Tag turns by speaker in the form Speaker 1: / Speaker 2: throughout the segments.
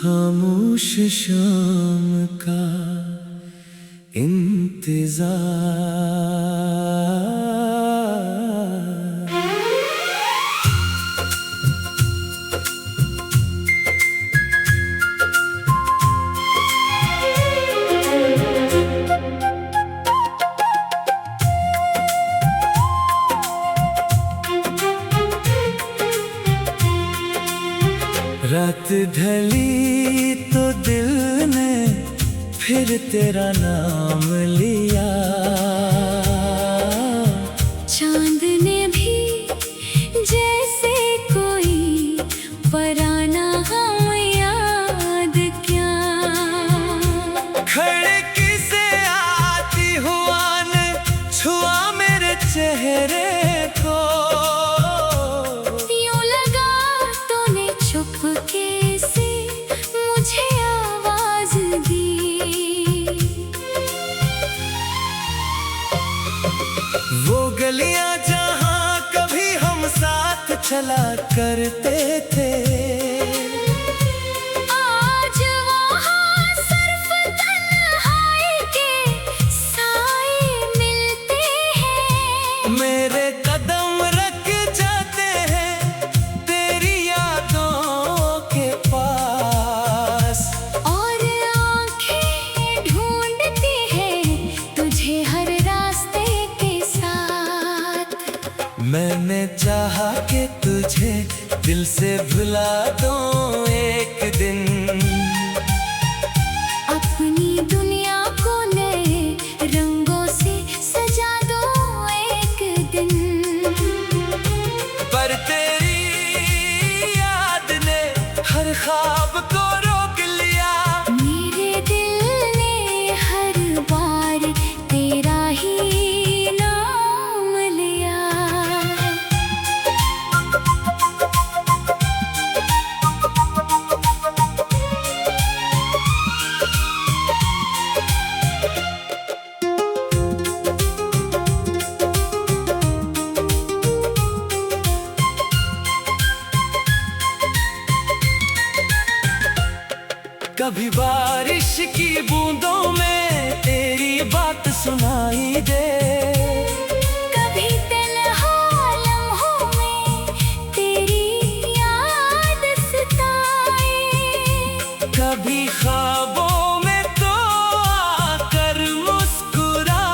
Speaker 1: खामोश शाम का इंतजार। रात ढली तो दिल ने फिर तेरा नाम लिया।
Speaker 2: चांद ने भी जैसे कोई पराना हम याद क्या।
Speaker 1: खिड़की से आती हुआ ने छुआ मेरे चेहरे को।
Speaker 2: यूं लगा तूने चुपके से मुझे आवाज दी।
Speaker 1: वो गलियां जहां कभी हम साथ चला करते थे,
Speaker 2: आज वहाँ सिर्फ तन्हाई के साए मिलते हैं।
Speaker 1: मेरे कदम रख जाते हैं तेरी यादों के पास।
Speaker 2: और आँखें ढूंढती हैं तुझे हर रास्ते के साथ।
Speaker 1: मैंने चाहा कि तुझे दिल से भुला दूं एक दिन।
Speaker 2: अपनी दुनिया को नए रंगों से सजा दो एक दिन।
Speaker 1: पर तेरी याद ने हर ख्वाब को रोक लिया।
Speaker 2: मेरे दिल ने हर बार तेरा ही नाम लिया।
Speaker 1: कभी बारिश की बूंदों में तेरी बात सुनाई दे।
Speaker 2: कभी तन्हा लम्हों में तेरी याद सताए।
Speaker 1: कभी ख्वाबों में तो आकर मुस्कुरा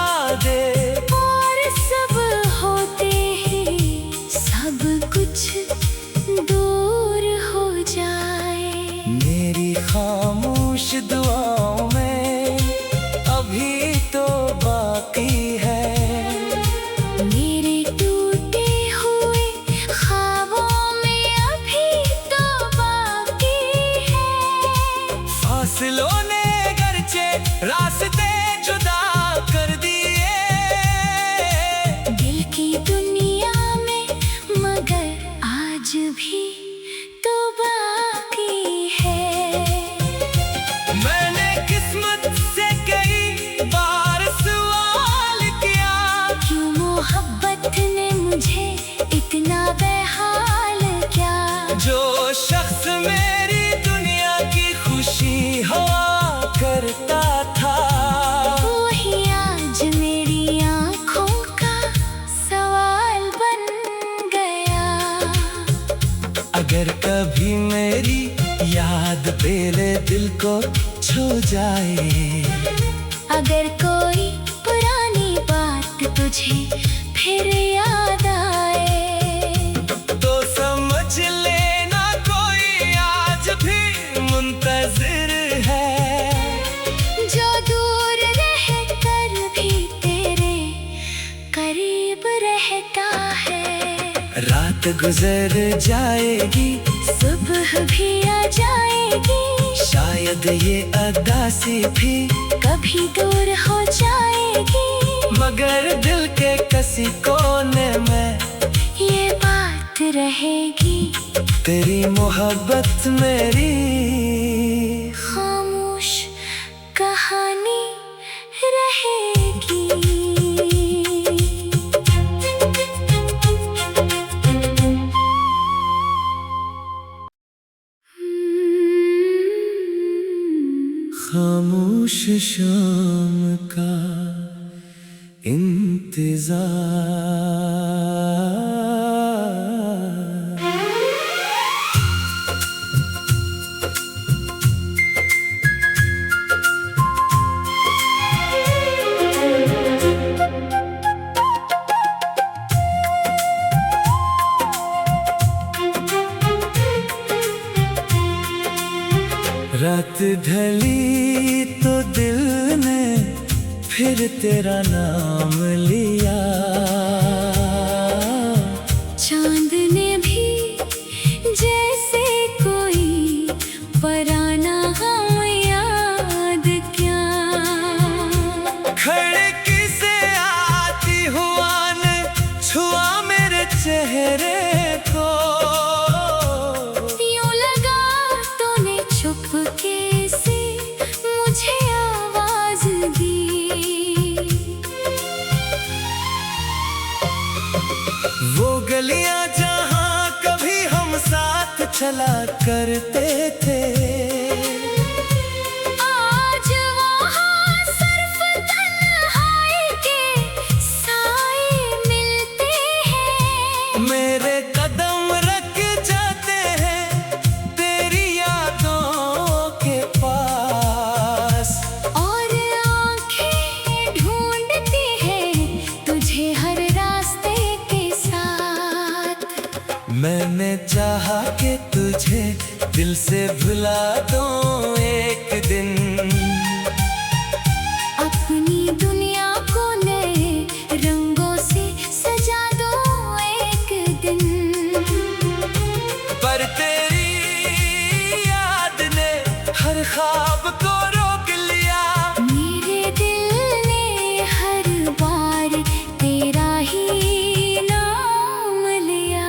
Speaker 1: दे।
Speaker 2: और सब होते ही सब कुछ दूर हो जाए।
Speaker 1: मेरी खामोश दुआओं में अभी तो बाकी है।
Speaker 2: मेरे टूटे हुए ख्वाबों में अभी तो बाकी है।
Speaker 1: फासलों ने गरचे रास्ते जुदा कर दिए।
Speaker 2: दिल की दुनिया में मगर आज भी तो बाकी है।
Speaker 1: मैंने किस्मत से कई बार सवाल किया।
Speaker 2: क्यों मोहब्बत ने मुझे इतना बेहाल किया।
Speaker 1: जो शख्स मेरी दुनिया की खुशी हुआ करता था,
Speaker 2: वही आज मेरी आँखों का सवाल बन गया।
Speaker 1: अगर कभी मेरी याद तेरे दिल को छू जाए,
Speaker 2: अगर कोई पुरानी बात तुझे फिर याद आए,
Speaker 1: तो समझ लेना कोई आज भी मुंतजिर है।
Speaker 2: जो दूर रहकर भी तेरे करीब रहता है।
Speaker 1: रात गुजर जाएगी,
Speaker 2: सुबह भी आ जाएगी।
Speaker 1: शायद ये अदासी भी
Speaker 2: कभी दूर हो जाएगी।
Speaker 1: मगर दिल के किसी कोने में
Speaker 2: ये बात रहेगी।
Speaker 1: तेरी मोहब्बत मेरी
Speaker 2: खामोश कहानी रहेगी।
Speaker 1: खामोश शाम का इंतजार। रात ढली तो दिल ने फिर तेरा नाम लिया।
Speaker 2: चांद ने भी जैसे कोई पराना हम याद क्या।
Speaker 1: खिड़की से आती हुआ ने छुआ मेरे चेहरे को।
Speaker 2: यूं लगा तूने चुपके से मुझे आवाज दी।
Speaker 1: वो गलियां जहां कभी हम साथ चला करते थे,
Speaker 2: आज वहाँ सिर्फ तन्हाई के साए मिलते हैं।
Speaker 1: मेरे कदम रख जाते हैं तेरी यादों के पास।
Speaker 2: और आँखें ढूंढती हैं तुझे हर रास्ते के साथ।
Speaker 1: मैंने चाहा कि तुझे दिल से भुला दूं एक दिन।
Speaker 2: अपनी दुनिया को नए रंगों से सजा दो एक दिन।
Speaker 1: पर तेरी याद ने हर ख्वाब को रोक लिया।
Speaker 2: मेरे दिल ने हर बार तेरा ही नाम लिया।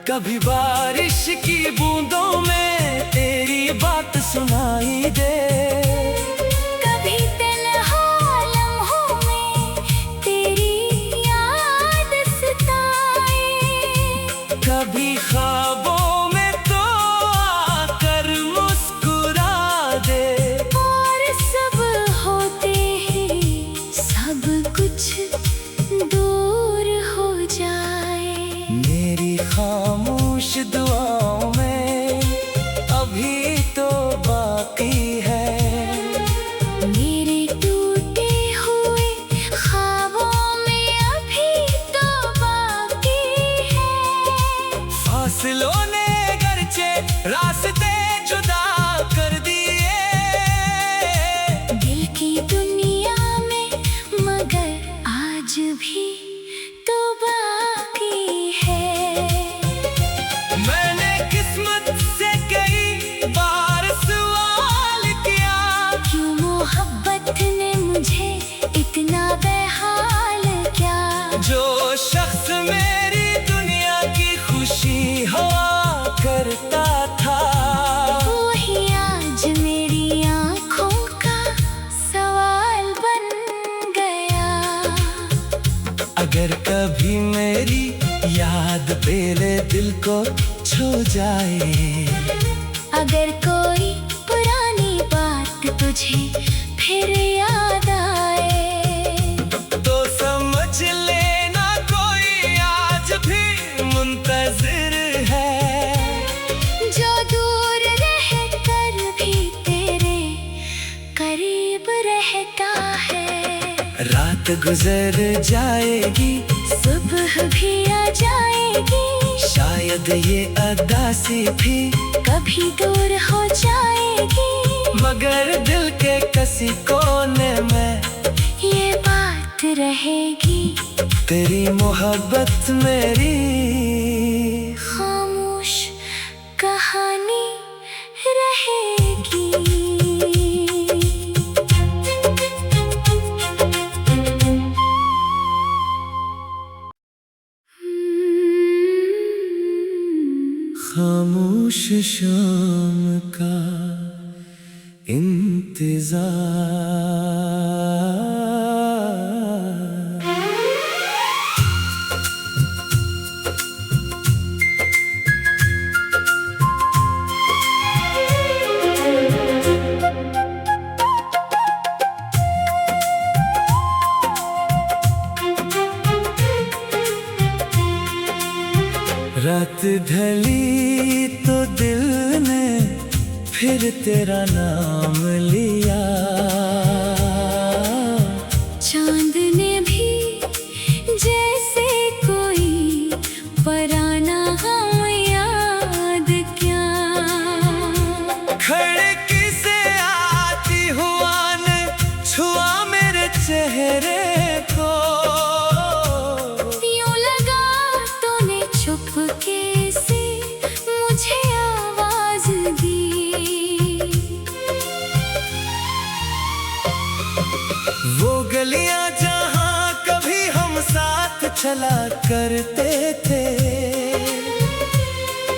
Speaker 1: कभी बारिश की बूंदों में तेरी बात सुनाई दे।
Speaker 2: कभी तन्हा लम्हों में तेरी याद सताए।
Speaker 1: कभी ख्वाबों में तो आकर मुस्कुरा दे।
Speaker 2: और सब होते ही सब कुछ दूर हो जाए।
Speaker 1: मेरी खामोश दुआओं में अभी तो बाकी है।
Speaker 2: मेरे टूटे हुए ख्वाबों में अभी तो बाकी है।
Speaker 1: फासलों ने गरचे रास्ते जुदा कर दिए।
Speaker 2: दिल की दुनिया में मगर आज भी तो बाकी है।
Speaker 1: मैंने किस्मत से कई बार सवाल किया।
Speaker 2: क्यों मोहब्बत ने मुझे इतना बेहाल किया।
Speaker 1: जो शख्स मेरी दुनिया की खुशी हुआ करता था,
Speaker 2: वही आज मेरी आँखों का सवाल बन गया।
Speaker 1: अगर कभी मेरी याद मेरे दिल को छू जाए।
Speaker 2: अगर कोई पुरानी बात तुझे फिर याद आए।
Speaker 1: तो समझ लेना कोई आज भी मुंतजिर है।
Speaker 2: जो दूर रह कर भी तेरे करीब रहता है।
Speaker 1: रात गुजर जाएगी,
Speaker 2: सुबह भी आ जाएगी।
Speaker 1: शायद ये अदासी भी
Speaker 2: कभी दूर हो जाएगी।
Speaker 1: मगर दिल के किसी कोने में
Speaker 2: ये बात रहेगी।
Speaker 1: तेरी मोहब्बत मेरी
Speaker 2: खामोश कहानी रहेगी।
Speaker 1: खामोश शाम का इंतजार। रात ढली तो दिल ने फिर तेरा नाम लिया।
Speaker 2: चांद ने भी जैसे कोई पराना हम याद क्या।
Speaker 1: खिड़की से आती हुआ ने छुआ मेरे चेहरे को।
Speaker 2: चुपके से मुझे आवाज दी।
Speaker 1: वो गलियां जहां कभी हम साथ चला करते थे,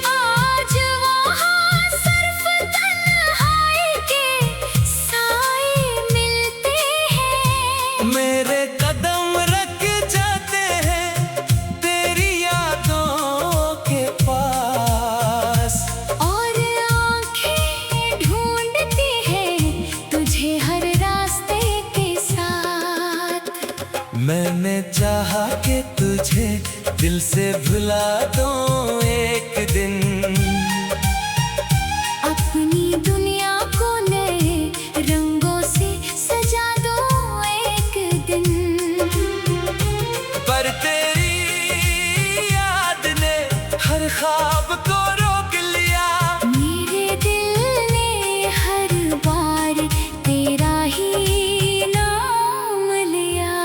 Speaker 2: आज वहां सिर्फ तन्हाई के साए मिलते हैं।
Speaker 1: मेरे कदम रख जाते हैं तेरी यादों के पास,
Speaker 2: और आंखें ढूंढती हैं तुझे हर रास्ते के साथ।
Speaker 1: मैंने चाहा कि तुझे दिल से भुला दूं एक दिन,
Speaker 2: अपनी दुनिया को नए रंगों से सजा दूं एक दिन।
Speaker 1: पर तेरी याद ने हर ख्वाब को रोक लिया।
Speaker 2: मेरे दिल ने हर बार तेरा ही नाम लिया।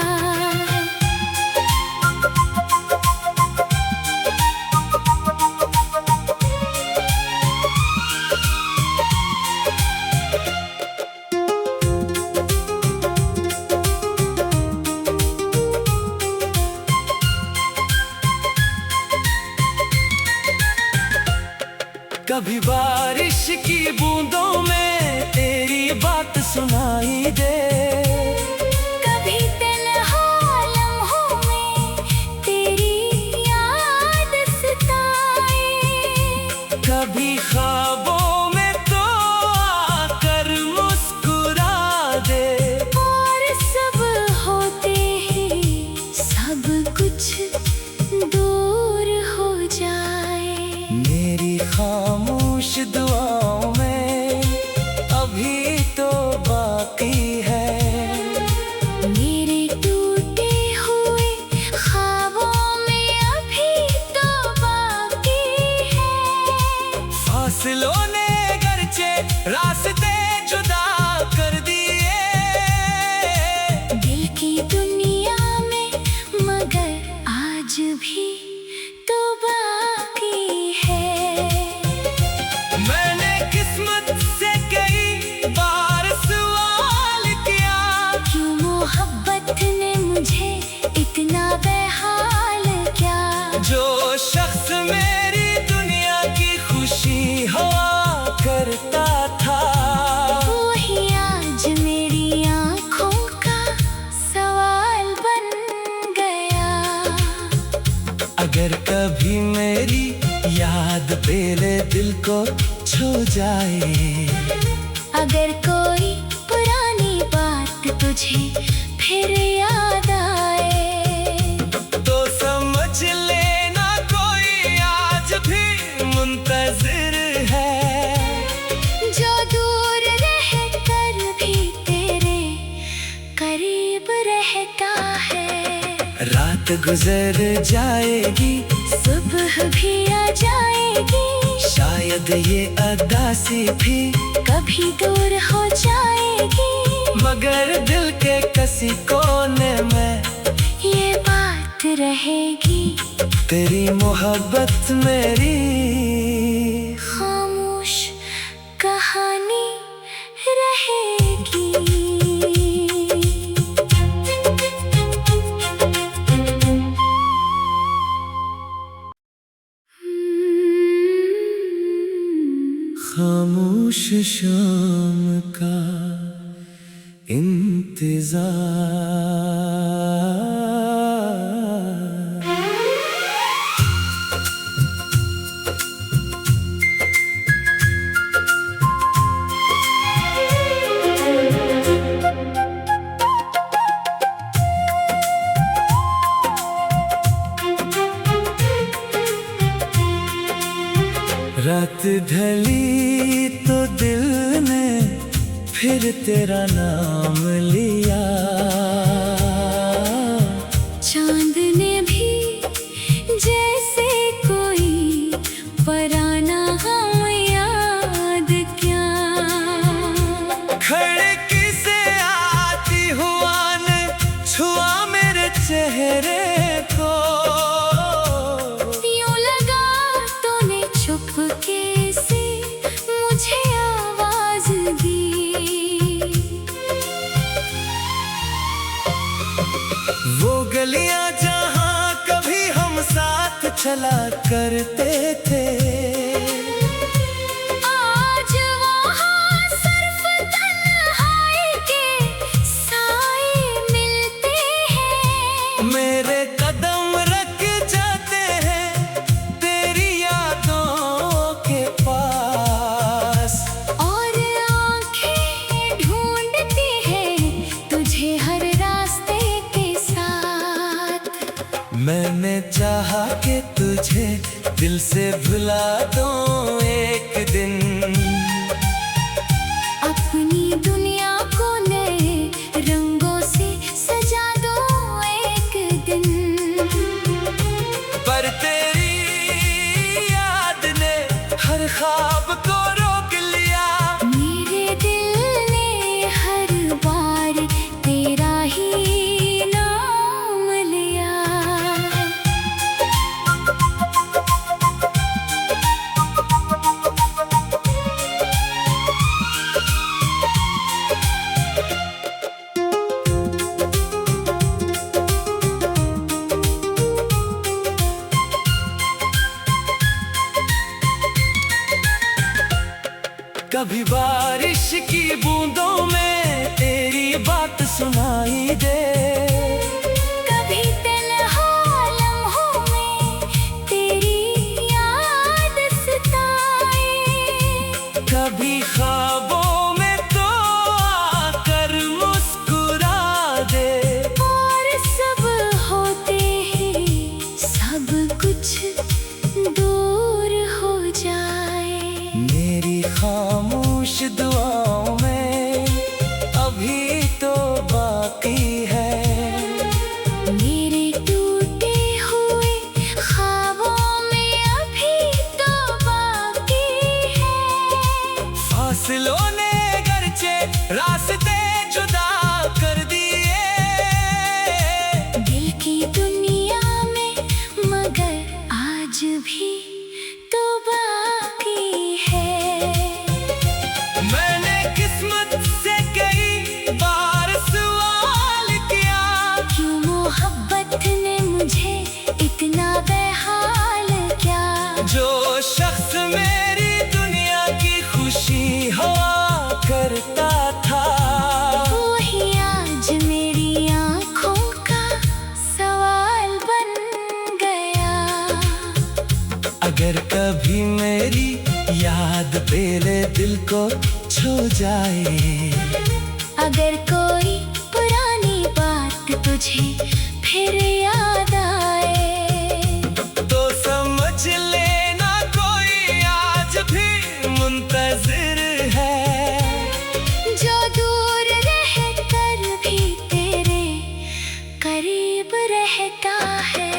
Speaker 1: कभी बारिश की बूंदों में तेरी बात सुनाई दे,
Speaker 2: कभी तन्हा लम्हों में तेरी याद सताए।
Speaker 1: कभी ख्वाबों में तो आकर मुस्कुरा दे।
Speaker 2: और सब होते ही सब कुछ दूर हो जाए।
Speaker 1: मेरी खामोश दुआओं में अभी तो बाकी है,
Speaker 2: मेरे टूटे हुए ख्वाबों में अभी तो बाकी है।
Speaker 1: फासलों ने गरचे रास्ते जुदा कर दिए,
Speaker 2: दिल की दुनिया में मगर आज भी तो बाकी है।
Speaker 1: मैंने किस्मत से कई बार सवाल किया,
Speaker 2: क्यों मोहब्बत ने मुझे इतना बेहाल किया।
Speaker 1: जो शख्स मेरी दुनिया की खुशी हुआ करता था,
Speaker 2: वही आज मेरी आँखों का सवाल बन गया।
Speaker 1: अगर कभी मेरी याद मेरे दिल को छू जाए,
Speaker 2: अगर कोई पुरानी बात तुझे फिर याद आए,
Speaker 1: तो समझ लेना कोई आज भी मुंतजिर है,
Speaker 2: जो दूर रह कर भी तेरे करीब रहता है।
Speaker 1: रात गुजर जाएगी,
Speaker 2: सुबह भी आ जाएगी,
Speaker 1: शायद ये अदासी भी
Speaker 2: कभी दूर हो जाएगी।
Speaker 1: मगर दिल के किसी कोने में
Speaker 2: ये बात रहेगी,
Speaker 1: तेरी मोहब्बत मेरी
Speaker 2: खामोश कहानी रहेगी।
Speaker 1: शाम का इंतजार। रात ढली तो दिल ने फिर तेरा नाम लिया।
Speaker 2: चांद ने भी जैसे कोई पराना हम याद क्या।
Speaker 1: खिड़की से आती हुआ ने छुआ मेरे चेहरे को।
Speaker 2: यूं लगा तूने चुपके से मुझे आवाज दी।
Speaker 1: वो गलियां जहां कभी हम साथ चला करते थे,
Speaker 2: आज वहाँ सिर्फ तन्हाई के साए मिलते हैं।
Speaker 1: मेरे कदम रख जाते हैं तेरी यादों के पास।
Speaker 2: और आँखें ढूंढती हैं तुझे हर रास्ते के साथ।
Speaker 1: मैंने चाहा कि तुझे दिल से भुला दूं एक दिन।
Speaker 2: अपनी दुनिया को नए रंगों से सजा दो एक दिन।
Speaker 1: पर तेरी याद ने हर ख्वाब को रोक लिया।
Speaker 2: मेरे दिल ने हर बार तेरा ही नाम लिया।
Speaker 1: कभी बारिश की बूंदों में तेरी बात सुनाई दे।
Speaker 2: कभी तन्हा लम्हों में तेरी याद सताए।
Speaker 1: कभी ख्वाबों में तो आकर मुस्कुरा दे।
Speaker 2: और सब होते ही सब कुछ दूर हो जाए।
Speaker 1: मेरी खामोश दुआओं में अभी तो बाकी है।
Speaker 2: मेरे टूटे हुए ख्वाबों में अभी तो बाकी है।
Speaker 1: फासलों ने गरचे रास्ते जुदा कर दिए।
Speaker 2: दिल की दुनिया में मगर आज भी तो बाकी है।
Speaker 1: मैंने किस्मत से कई बार सवाल किया।
Speaker 2: क्यों मोहब्बत ने मुझे इतना बेहाल किया।
Speaker 1: जो शख्स मेरी दुनिया की खुशी हुआ करता था,
Speaker 2: वही आज मेरी आँखों का सवाल बन गया।
Speaker 1: अगर कभी मेरी याद मेरे दिल को छू जाए।
Speaker 2: अगर कोई पुरानी बात तुझे फिर याद आए।
Speaker 1: तो समझ लेना कोई आज भी मुंतजिर है।
Speaker 2: जो दूर रहकर भी तेरे करीब रहता है।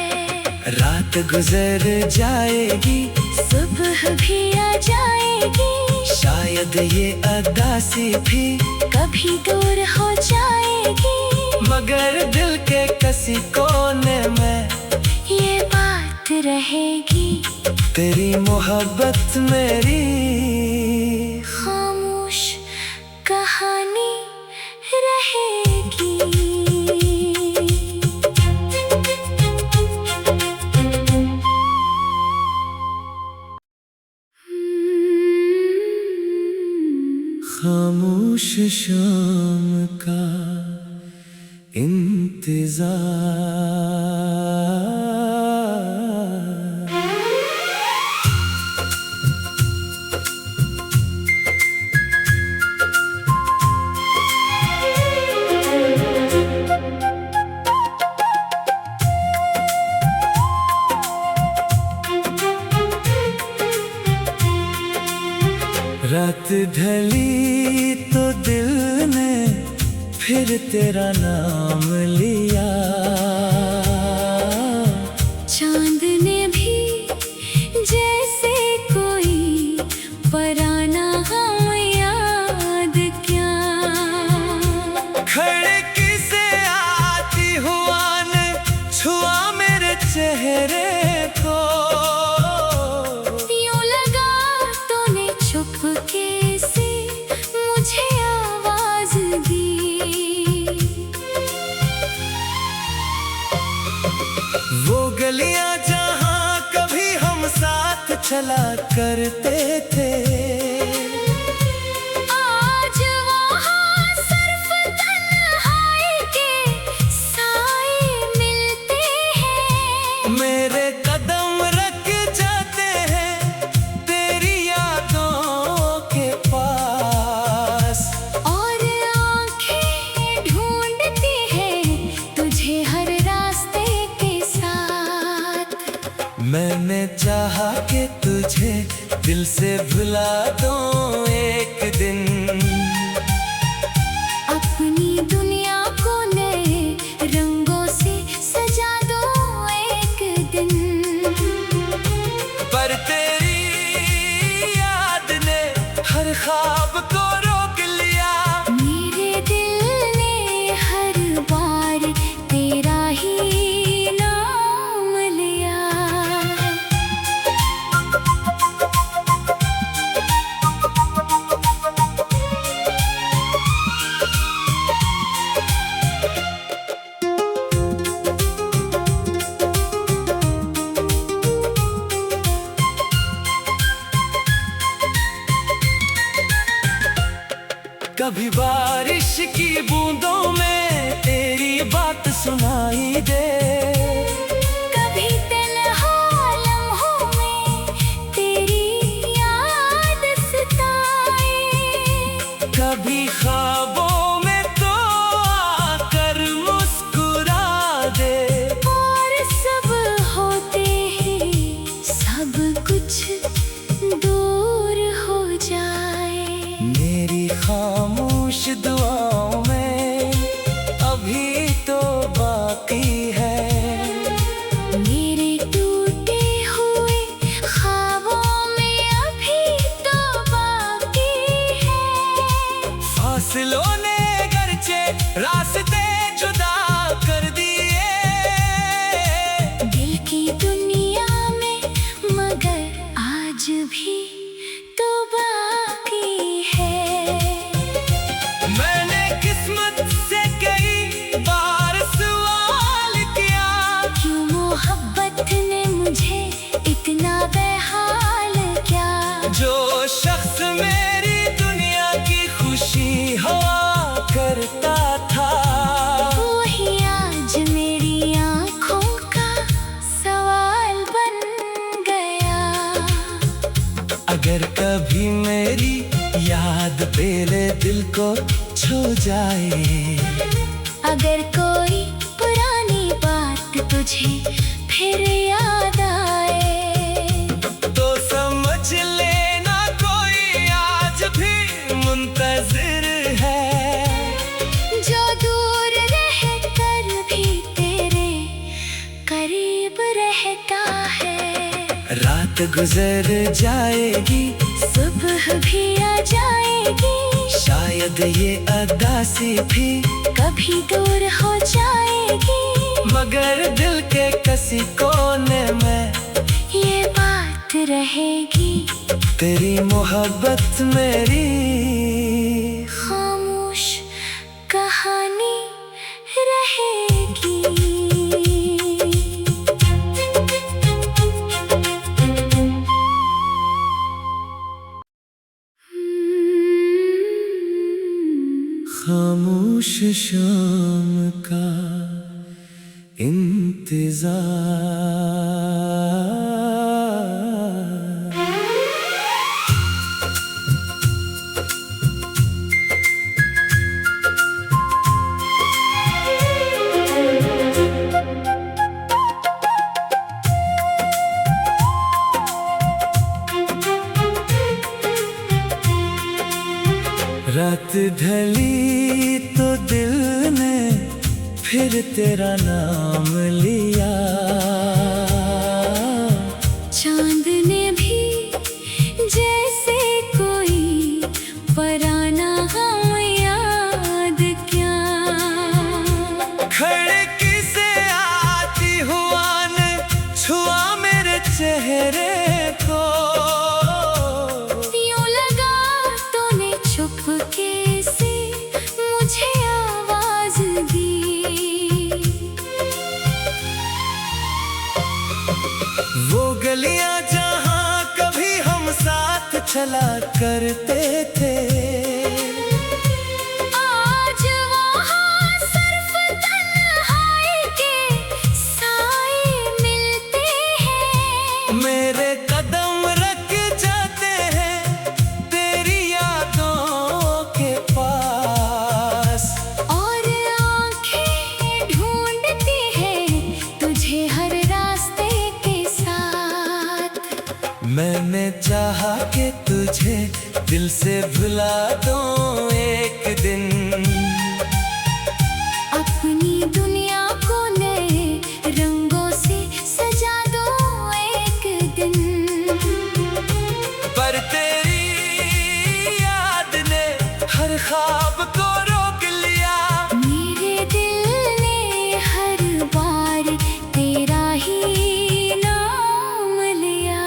Speaker 1: रात गुजर जाएगी,
Speaker 2: सुबह भी आ जाएगी।
Speaker 1: शायद ये अदासी भी
Speaker 2: कभी दूर हो जाएगी।
Speaker 1: मगर दिल के किसी कोने में
Speaker 2: ये बात रहेगी।
Speaker 1: तेरी मोहब्बत मेरी
Speaker 2: खामोश कहानी रहेगी।
Speaker 1: शाम का इंतजार। रात ढली तो दिल ने फिर तेरा नाम लिया।
Speaker 2: चांद ने भी जैसे कोई पराना हम याद क्या।
Speaker 1: खिड़की से आती हुआ ने छुआ मेरे चेहरे को।
Speaker 2: यूं लगा तूने चुपके से मुझे आवाज दी।
Speaker 1: वो गलियां जहां कभी हम साथ चला करते थे,
Speaker 2: आज वहाँ सिर्फ तन्हाई के साए मिलते हैं।
Speaker 1: मेरे कदम रख जाते हैं तेरी यादों के पास।
Speaker 2: और आँखें ढूंढती हैं तुझे हर रास्ते के साथ।
Speaker 1: मैंने चाहा कि तुझे दिल से भुला दूं एक दिन।
Speaker 2: अपनी दुनिया को नए रंगों से सजा दो एक दिन।
Speaker 1: पर तेरी याद ने हर ख्वाब को रोक लिया।
Speaker 2: मेरे दिल ने हर बार तेरा ही नाम लिया।
Speaker 1: कभी बारिश की बूंदों में तेरी बात सुनाई दे।
Speaker 2: कभी तन्हा लम्हों में तेरी याद सताए।
Speaker 1: कभी ख्वाबों में तो आकर मुस्कुरा दे।
Speaker 2: और सब होते ही सब कुछ दूर हो जाए।
Speaker 1: मेरी खामोश दुआओं में अभी तो बाकी है।
Speaker 2: मेरे टूटे हुए ख्वाबों में अभी तो बाकी है।
Speaker 1: फासलों ने गरचे रास्ते जुदा कर दिए।
Speaker 2: दिल की दुनिया में मगर आज भी तो बाकी है।
Speaker 1: मैंने किस्मत से कई बार सवाल किया।
Speaker 2: क्यों मोहब्बत ने मुझे इतना बेहाल किया।
Speaker 1: जो शख्स मेरी दुनिया की खुशी हुआ करता था,
Speaker 2: वही आज मेरी आँखों का सवाल बन गया।
Speaker 1: अगर कभी मेरी याद मेरे दिल को छू जाए।
Speaker 2: अगर कोई पुरानी बात तुझे फिर याद आए।
Speaker 1: तो समझ लेना कोई आज भी मुंतजिर है।
Speaker 2: जो दूर रह कर भी तेरे करीब रहता है।
Speaker 1: रात गुजर जाएगी,
Speaker 2: सुबह भी आ जाएगी।
Speaker 1: शायद ये अदासी भी
Speaker 2: कभी दूर हो जाएगी।
Speaker 1: मगर दिल के किसी कोने में
Speaker 2: ये बात रहेगी।
Speaker 1: तेरी मोहब्बत मेरी
Speaker 2: खामोश कहानी रहेगी।
Speaker 1: शाम का इंतजार। रात ढली तो दिल ने फिर तेरा नाम लिया।
Speaker 2: चांद ने भी जैसे कोई पराना हम याद किया।
Speaker 1: खिड़की से आती हुआ ने छुआ मेरे चेहरे को।
Speaker 2: यूं लगा तूने चुपके से मुझे आवाज दी।
Speaker 1: वो गलियां जहां कभी हम साथ चला करते थे,
Speaker 2: आज वहाँ सिर्फ तन्हाई के साए मिलते हैं।
Speaker 1: मेरे कदम रख जाते हैं तेरी यादों के पास।
Speaker 2: और आँखें ढूंढती हैं तुझे हर रास्ते के साथ।
Speaker 1: मैंने चाहा कि तुझे दिल से भुला दूं एक दिन।
Speaker 2: अपनी दुनिया को नए रंगों से सजा दो एक दिन।
Speaker 1: पर तेरी याद ने हर ख्वाब को रोक लिया।
Speaker 2: मेरे दिल ने हर बार तेरा ही नाम लिया।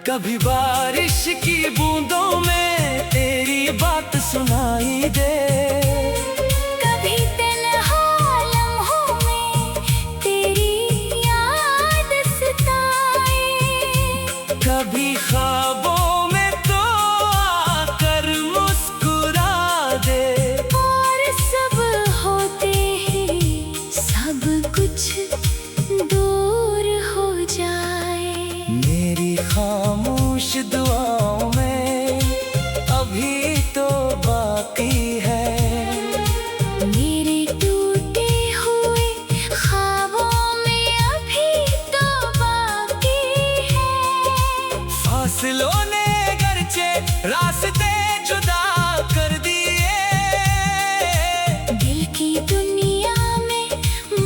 Speaker 1: कभी बारिश की बूंदों में तेरी बात सुनाई दे।
Speaker 2: कभी तन्हा लम्हों में तेरी याद सताए।
Speaker 1: कभी ख्वाबों में तो आकर मुस्कुरा दे।
Speaker 2: और सब होते ही सब कुछ दूर हो जाए।
Speaker 1: मेरी खामोश दुआओं में अभी तो बाकी है।
Speaker 2: मेरे टूटे हुए ख्वाबों में अभी तो बाकी है।
Speaker 1: फासलों ने गरचे रास्ते जुदा कर दिए।
Speaker 2: दिल की दुनिया में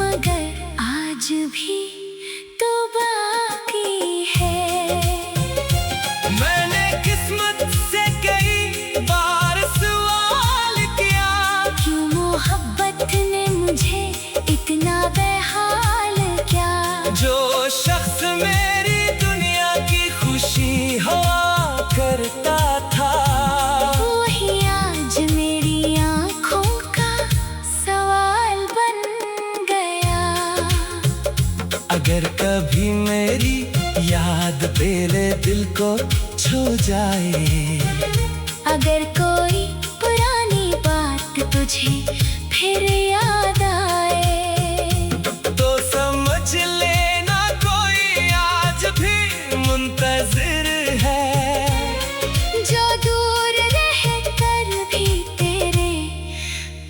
Speaker 2: मगर आज भी तो बाकी है।
Speaker 1: मैंने किस्मत से कई बार सवाल किया।
Speaker 2: क्यों मोहब्बत ने मुझे इतना बेहाल किया।
Speaker 1: जो शख्स मेरी दुनिया की खुशी हुआ करता था,
Speaker 2: वही आज मेरी आँखों का सवाल बन गया।
Speaker 1: अगर कभी मेरी याद तेरे दिल को छू जाए।
Speaker 2: अगर कोई पुरानी बात तुझे फिर याद आए।
Speaker 1: तो समझ लेना कोई आज भी मुंतजिर है।
Speaker 2: जो दूर रहकर भी तेरे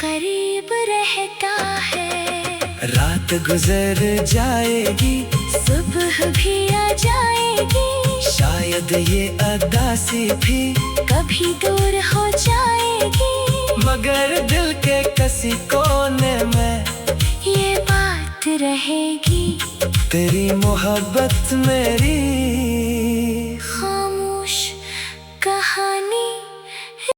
Speaker 2: करीब रहता है।
Speaker 1: रात गुजर जाएगी,
Speaker 2: सुबह भी आ जाएगी।
Speaker 1: शायद ये अदासी भी
Speaker 2: कभी दूर हो जाएगी।
Speaker 1: मगर दिल के किसी कोने में
Speaker 2: ये बात रहेगी।
Speaker 1: तेरी मोहब्बत मेरी